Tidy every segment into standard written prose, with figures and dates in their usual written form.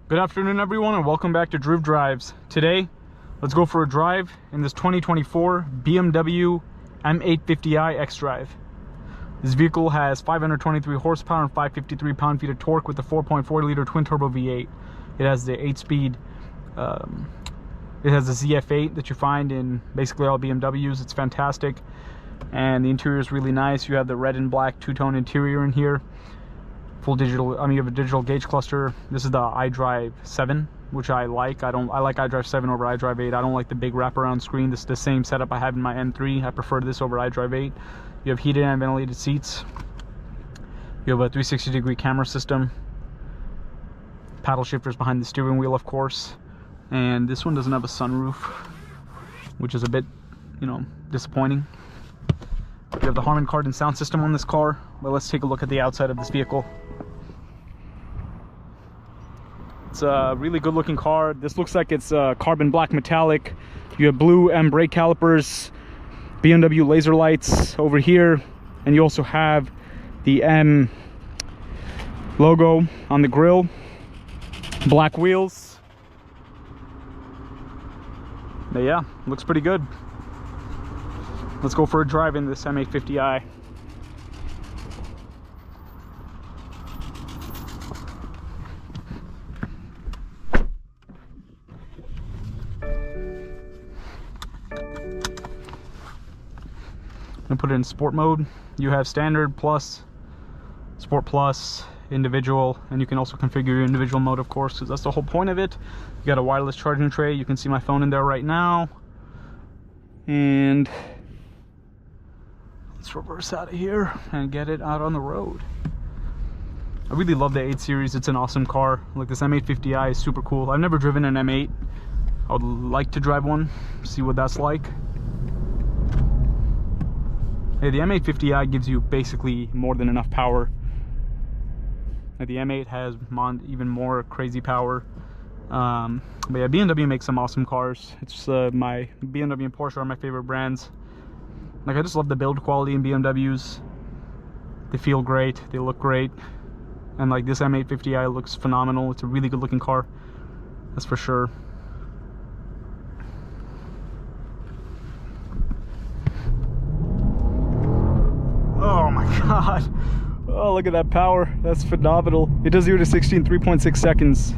Good afternoon everyone, and welcome back to Driv Drives. Today, let's go for a drive in this 2024 BMW M850i xDrive. This vehicle has 523 horsepower and 553 pound-feet of torque with a 4.4 liter twin-turbo V8. It has the 8-speed, it has the ZF8 that you find in basically all BMWs. It's fantastic, and the interior is really nice. You have the red and black two-tone interior in here. Full digital, you have a digital gauge cluster. This is the iDrive 7, which I like. I like iDrive 7 over iDrive 8. I don't like the big wraparound screen. This is the same setup I have in my M3. I prefer this over iDrive 8. You have heated and ventilated seats. You have a 360-degree camera system. Paddle shifters behind the steering wheel, of course. And this one doesn't have a sunroof, which is a bit, disappointing. You have the Harman Kardon sound system on this car. But let's take a look at the outside of this vehicle. It's a really good looking car. This looks like it's carbon black metallic. You have blue M brake calipers, BMW laser lights over here, and you also have the M logo on the grille. Black wheels. But yeah, looks pretty good. Let's go for a drive in this M850i. I'm gonna put it in sport mode. You have standard, plus, sport plus, individual, and you can also configure your individual mode, of course, because that's the whole point of it. You got a wireless charging tray. You can see my phone in there right now. And let's reverse out of here and get it out on the road. I really love the 8 Series. It's an awesome car. Like, this M850i is super cool. I've never driven an M8. I would like to drive one, see what that's like. Yeah, the M850i gives you basically more than enough power. The M8 has even more crazy power. But yeah, BMW makes some awesome cars. It's my BMW and Porsche are my favorite brands. Like, I just love the build quality in BMWs. They feel great, they look great, and like this M850i looks phenomenal. It's a really good looking car, that's for sure. Oh my god. Oh, look at that power. That's phenomenal. It does 0 to 60 in 3.6 seconds.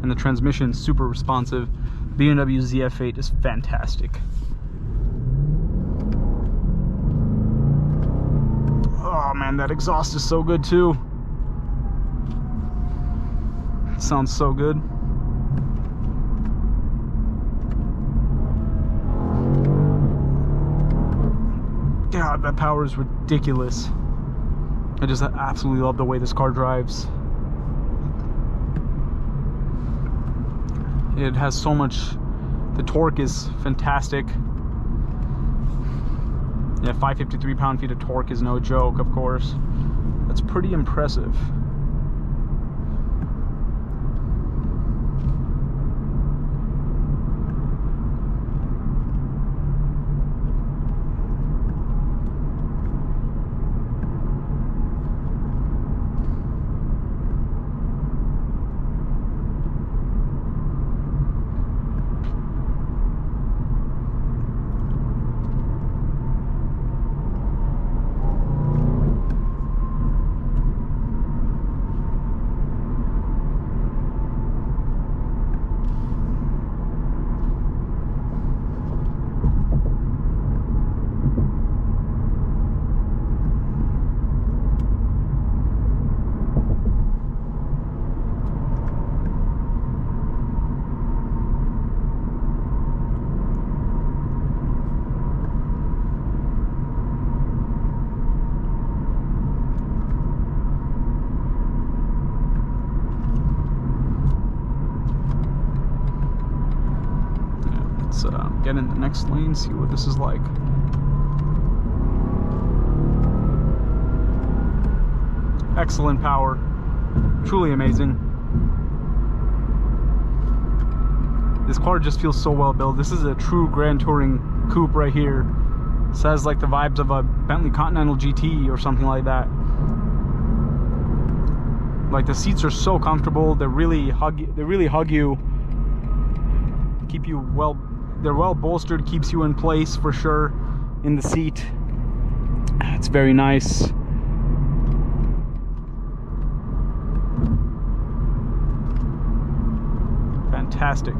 And the transmission is super responsive. BMW ZF8 is fantastic. Oh man, that exhaust is so good too. It sounds so good. God, that power is ridiculous. I just absolutely love the way this car drives. It has so much, the torque is fantastic. Yeah, 553 pound-feet of torque is no joke, of course. That's pretty impressive. Get in the next lane, see what this is like. Excellent power, truly amazing. This car just feels so well built. This is a true Grand Touring coupe right here. This has like the vibes of a Bentley Continental GT or something like that. Like the seats are so comfortable. They really hug you. Keep you well. They're well bolstered. Keeps you in place for sure in the seat. It's very nice. Fantastic.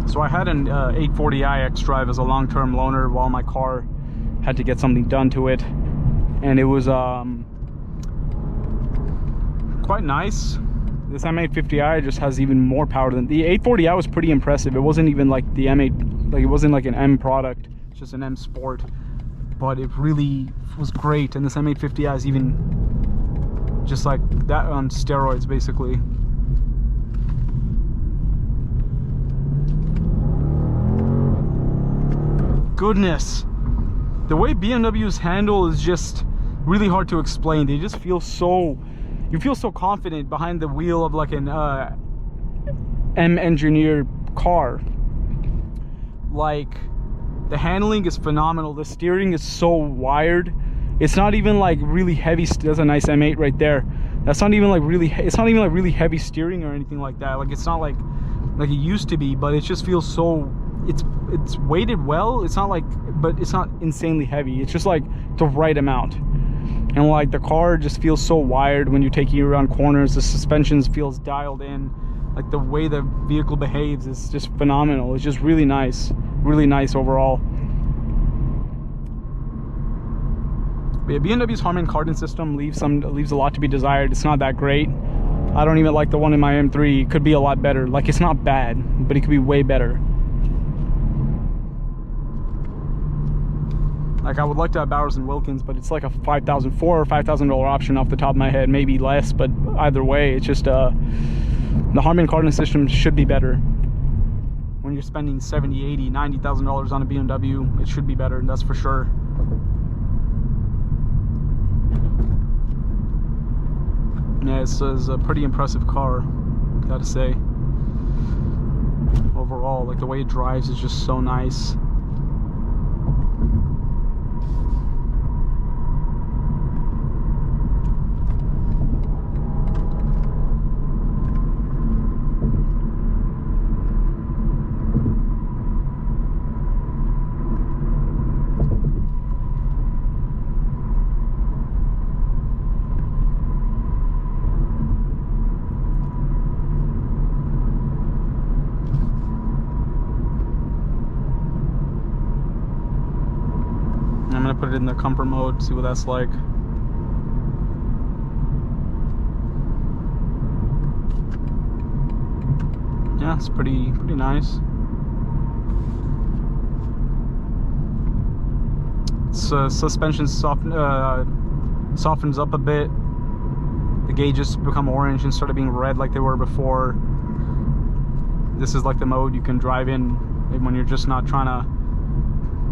So I had an 840i xDrive as a long-term loaner while my car had to get something done to it, and it was quite nice. This M850i just has even more power than the 840i. Was pretty impressive. It wasn't even like the M8, like it wasn't like an M product, it's just an M Sport, but it really was great. And this M850i is even just like that on steroids basically. Goodness, the way BMWs handle is just really hard to explain. They just feel so, you feel so confident behind the wheel of like an M engineered car. Like the handling is phenomenal. The steering is so wired. It's not even like really heavy. There's a nice M8 right there. That's not even like really, it's not even like really heavy steering or anything like that. Like it's not like it used to be, but it just feels so, it's weighted well. It's not like, but it's not insanely heavy. It's just like the right amount. And like the car just feels so wired when you're taking it around corners. The suspension feels dialed in. Like the way the vehicle behaves is just phenomenal. It's just really nice overall. But yeah, BMW's Harman Kardon system leaves a lot to be desired. It's not that great. I don't even like the one in my M3. It could be a lot better. Like it's not bad, but it could be way better. Like I would like to have Bowers & Wilkins, but it's like a $5,400 or $5,000 option off the top of my head, maybe less, but either way, it's just the Harman Kardon system should be better. When you're spending $70,000, $80,000, $90,000 on a BMW, it should be better, and that's for sure. Yeah, this is a pretty impressive car, gotta say. Overall, like the way it drives is just so nice. I'm gonna put it in the comfort mode, see what that's like. Yeah, it's pretty nice. Suspension softens up a bit. The gauges become orange instead of being red like they were before. This is like the mode you can drive in when you're just not trying to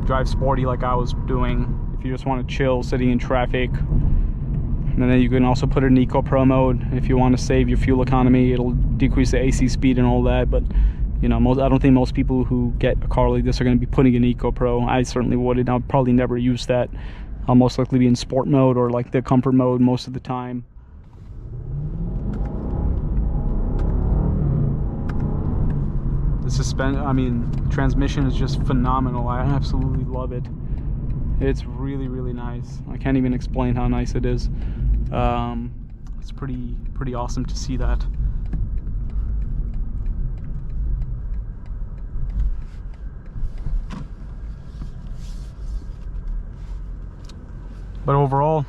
drive sporty like I was doing. If you just want to chill sitting in traffic. And then you can also put it in Eco Pro mode if you want to save your fuel economy. It'll decrease the AC speed and all that, but you know, I don't think most people who get a car like this are going to be putting in Eco Pro. I certainly wouldn't. I'll probably never use that. I'll most likely be in sport mode or like the comfort mode most of the time. The transmission is just phenomenal. I absolutely love it. It's really nice. I can't even explain how nice it is. It's pretty awesome to see that. But overall,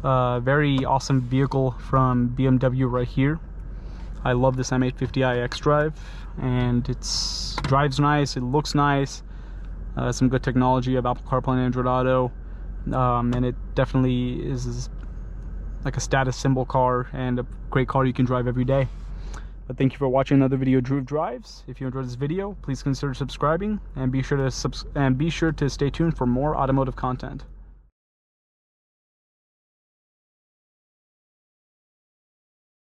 very awesome vehicle from BMW right here. I love this M850i xDrive, and it's drives nice, it looks nice, some good technology of Apple CarPlay and Android Auto, and it definitely is like a status symbol car and a great car you can drive every day. But thank you for watching another video of Driv Drives. If you enjoyed this video, please consider subscribing and be sure to stay tuned for more automotive content.